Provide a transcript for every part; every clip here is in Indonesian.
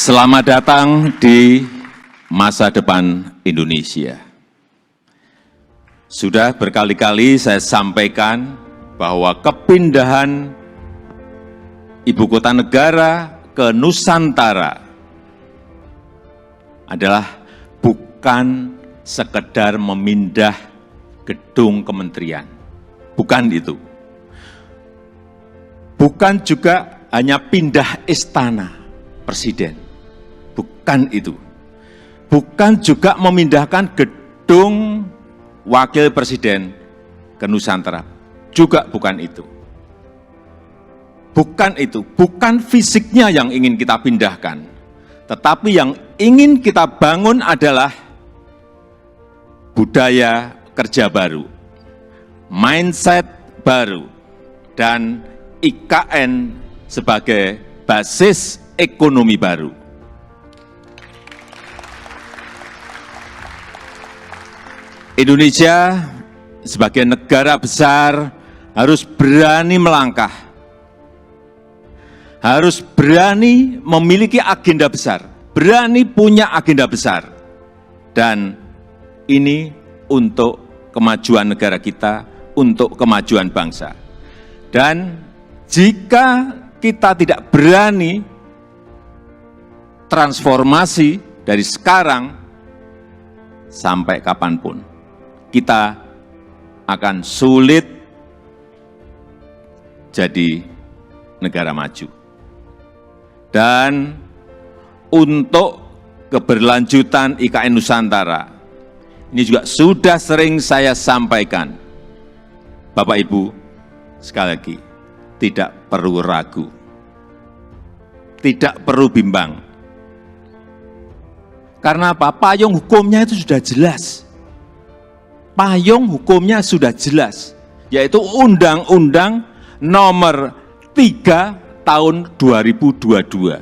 Selamat datang di masa depan Indonesia. Sudah berkali-kali saya sampaikan bahwa kepindahan ibu kota negara ke Nusantara adalah bukan sekedar memindah gedung kementerian. Bukan itu. Bukan juga hanya pindah istana presiden. Bukan itu. Bukan juga memindahkan gedung wakil presiden ke Nusantara. Juga bukan itu. Bukan itu. Bukan fisiknya yang ingin kita pindahkan. Tetapi yang ingin kita bangun adalah budaya kerja baru, mindset baru, dan IKN sebagai basis ekonomi baru. Indonesia sebagai negara besar harus berani melangkah, harus berani memiliki agenda besar, berani punya agenda besar. Dan ini untuk kemajuan negara kita, untuk kemajuan bangsa. Dan jika kita tidak berani transformasi dari sekarang sampai kapanpun, kita akan sulit jadi negara maju. Dan untuk keberlanjutan IKN Nusantara, ini juga sudah sering saya sampaikan, Bapak Ibu, sekali lagi, tidak perlu ragu, tidak perlu bimbang. Karena apa? Payung hukumnya itu sudah jelas. Payung hukumnya sudah jelas, yaitu Undang-Undang Nomor 3 Tahun 2022.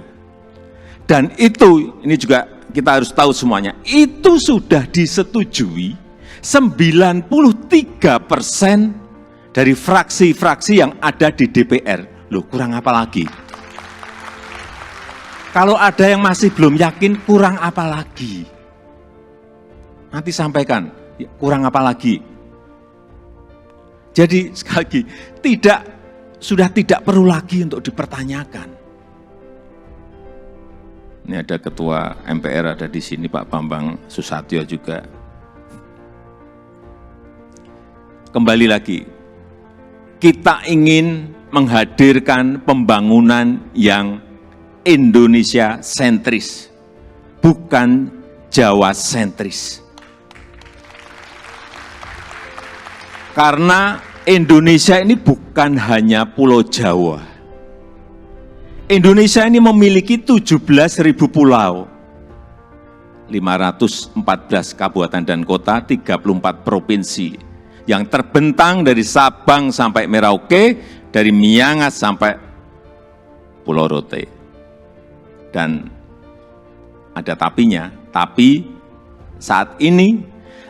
Dan itu, ini juga kita harus tahu semuanya, itu sudah disetujui 93% dari fraksi-fraksi yang ada di DPR. Loh, kurang apa lagi? Kalau ada yang masih belum yakin, kurang apa lagi? Nanti sampaikan, kurang apa lagi? Jadi sekali lagi, sudah tidak perlu lagi untuk dipertanyakan. Ini ada Ketua MPR ada di sini, Pak Bambang Susatyo juga. Kembali lagi, kita ingin menghadirkan pembangunan yang Indonesia sentris, bukan Jawa sentris. Karena Indonesia ini bukan hanya Pulau Jawa. Indonesia ini memiliki 17.000 pulau, 514 kabupaten dan kota, 34 provinsi, yang terbentang dari Sabang sampai Merauke, dari Miangas sampai Pulau Rote. Dan ada tapinya, tapi saat ini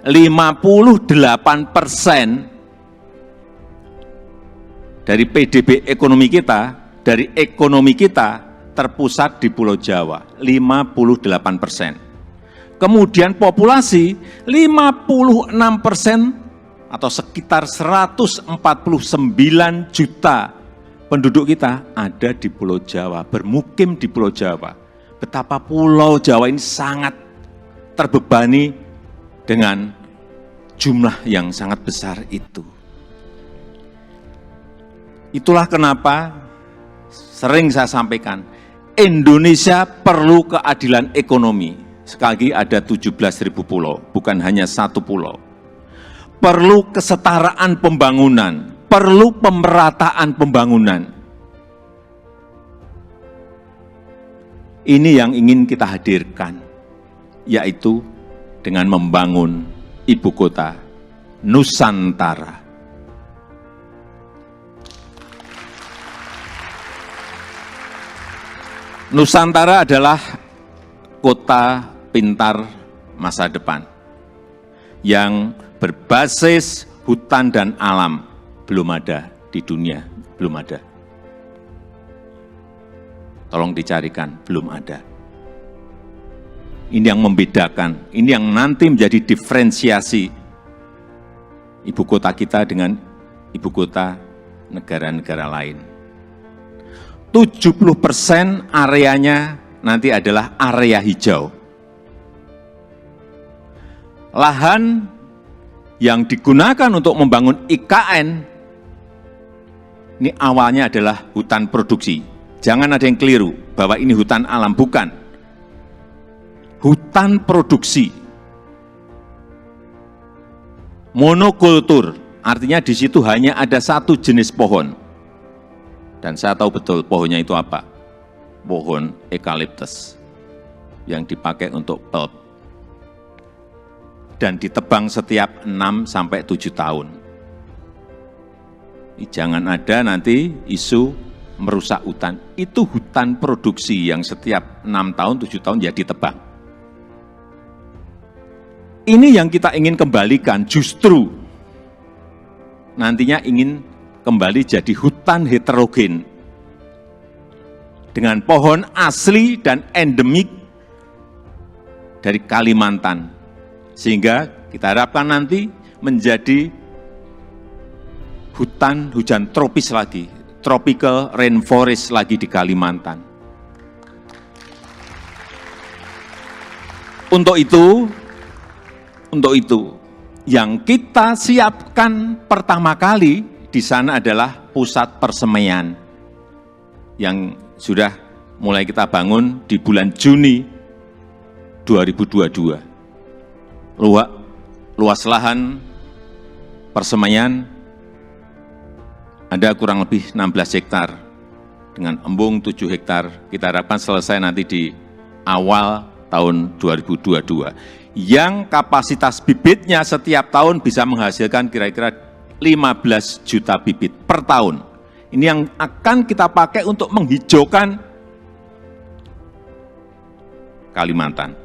58% dari PDB ekonomi kita, dari ekonomi kita terpusat di Pulau Jawa, 58%. Kemudian populasi 56% atau sekitar 149 juta penduduk kita ada di Pulau Jawa, bermukim di Pulau Jawa. Betapa Pulau Jawa ini sangat terbebani dengan jumlah yang sangat besar itu. Itulah kenapa sering saya sampaikan, Indonesia perlu keadilan ekonomi. Sekali lagi ada 17.000 pulau, bukan hanya satu pulau. Perlu kesetaraan pembangunan, perlu pemerataan pembangunan. Ini yang ingin kita hadirkan, yaitu dengan membangun ibu kota Nusantara. Nusantara adalah kota pintar masa depan yang berbasis hutan dan alam. Belum ada di dunia, belum ada. Tolong dicarikan, belum ada. Ini yang membedakan, ini yang nanti menjadi diferensiasi ibu kota kita dengan ibu kota negara-negara lain. 70% areanya nanti adalah area hijau. Lahan yang digunakan untuk membangun IKN, ini awalnya adalah hutan produksi. Jangan ada yang keliru bahwa ini hutan alam, bukan. Hutan produksi. Monokultur, artinya di situ hanya ada satu jenis pohon. Dan saya tahu betul pohonnya itu apa. Pohon eukaliptus yang dipakai untuk pulp. Dan ditebang setiap 6-7 tahun. Jangan ada nanti isu merusak hutan. Itu hutan produksi yang setiap 6 tahun, 7 tahun ya ditebang. Ini yang kita ingin kembalikan, justru nantinya ingin kembali jadi hutan heterogen dengan pohon asli dan endemik dari Kalimantan, sehingga kita harapkan nanti menjadi hutan hujan tropis lagi, tropical rainforest lagi di Kalimantan. Untuk itu, yang kita siapkan pertama kali di sana adalah pusat persemaian yang sudah mulai kita bangun di bulan Juni 2022. Luas lahan persemaian ada kurang lebih 16 hektar dengan embung 7 hektar. Kita harapkan selesai nanti di awal tahun 2022. Yang kapasitas bibitnya setiap tahun bisa menghasilkan kira-kira 15 juta bibit per tahun. Ini yang akan kita pakai untuk menghijaukan Kalimantan.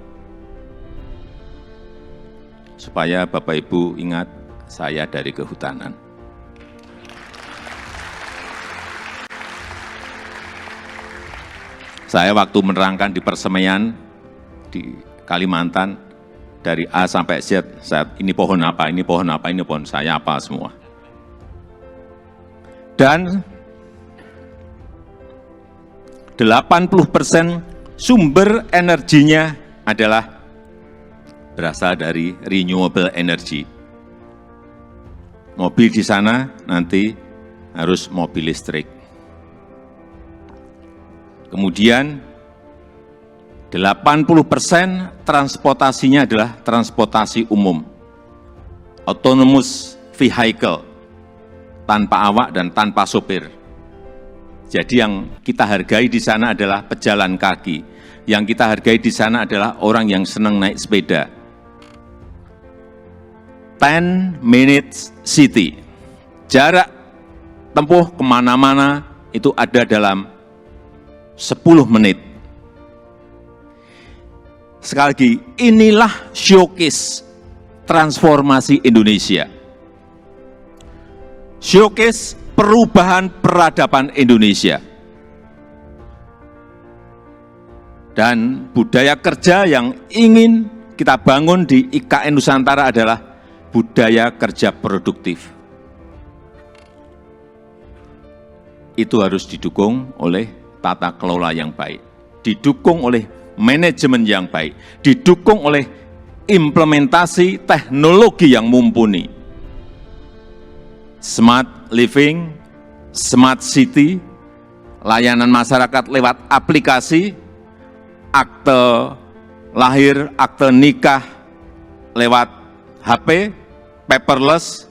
Supaya Bapak Ibu ingat, saya dari kehutanan. Saya waktu menerangkan di persemaian di Kalimantan, dari A sampai Z, ini pohon apa, ini pohon apa, ini pohon saya apa semua. Dan 80% sumber energinya adalah berasal dari renewable energy. Mobil di sana nanti harus mobil listrik. Kemudian 80% transportasinya adalah transportasi umum, autonomous vehicle, tanpa awak dan tanpa sopir. Jadi yang kita hargai di sana adalah pejalan kaki, yang kita hargai di sana adalah orang yang senang naik sepeda. 10 minutes city, jarak tempuh kemana-mana itu ada dalam 10 menit. Sekali lagi, inilah showcase transformasi Indonesia. Showcase perubahan peradaban Indonesia. Dan budaya kerja yang ingin kita bangun di IKN Nusantara adalah budaya kerja produktif. Itu harus didukung oleh tata kelola yang baik, didukung oleh manajemen yang baik, didukung oleh implementasi teknologi yang mumpuni. Smart living, smart city, layanan masyarakat lewat aplikasi, akte lahir, akte nikah lewat HP, paperless,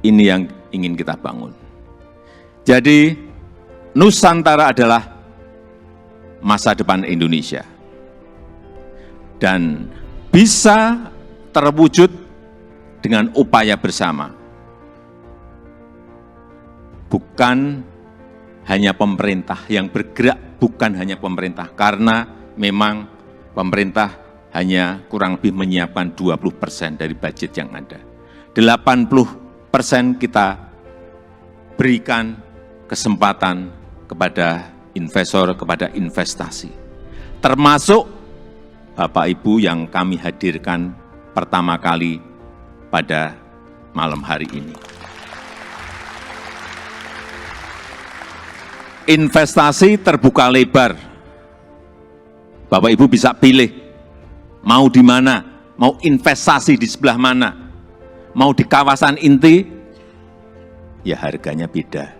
ini yang ingin kita bangun. Jadi, Nusantara adalah masa depan Indonesia. Dan bisa terwujud dengan upaya bersama. Bukan hanya pemerintah yang bergerak, bukan hanya pemerintah, karena memang pemerintah hanya kurang lebih menyiapkan 20% dari budget yang ada. 80% kita berikan kesempatan kepada investor, kepada investasi. Termasuk Bapak Ibu yang kami hadirkan pertama kali pada malam hari ini. Investasi terbuka lebar. Bapak Ibu bisa pilih mau di mana, mau investasi di sebelah mana, mau di kawasan inti, ya harganya beda.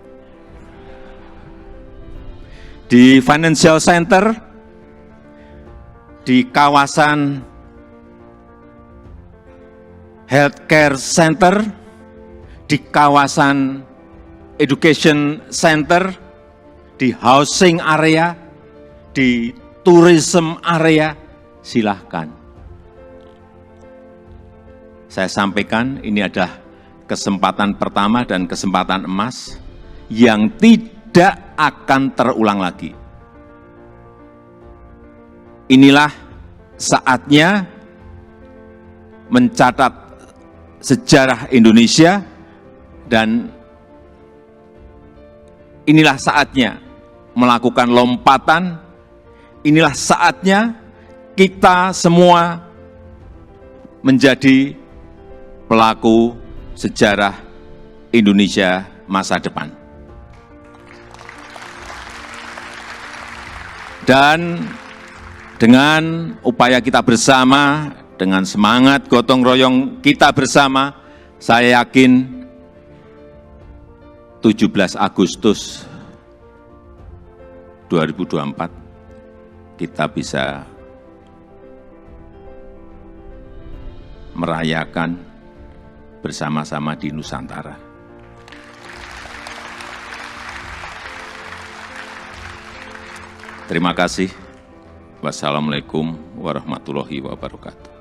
Di financial center, di kawasan healthcare center, di kawasan education center, di housing area, di tourism area, silahkan. Saya sampaikan ini adalah kesempatan pertama dan kesempatan emas yang tidak akan terulang lagi. Inilah saatnya mencatat sejarah Indonesia dan inilah saatnya melakukan lompatan, inilah saatnya kita semua menjadi pelaku sejarah Indonesia masa depan. Dan dengan upaya kita bersama, dengan semangat gotong royong kita bersama, saya yakin 17 Agustus 2024 kita bisa merayakan bersama-sama di Nusantara. Terima kasih. Wassalamualaikum warahmatullahi wabarakatuh.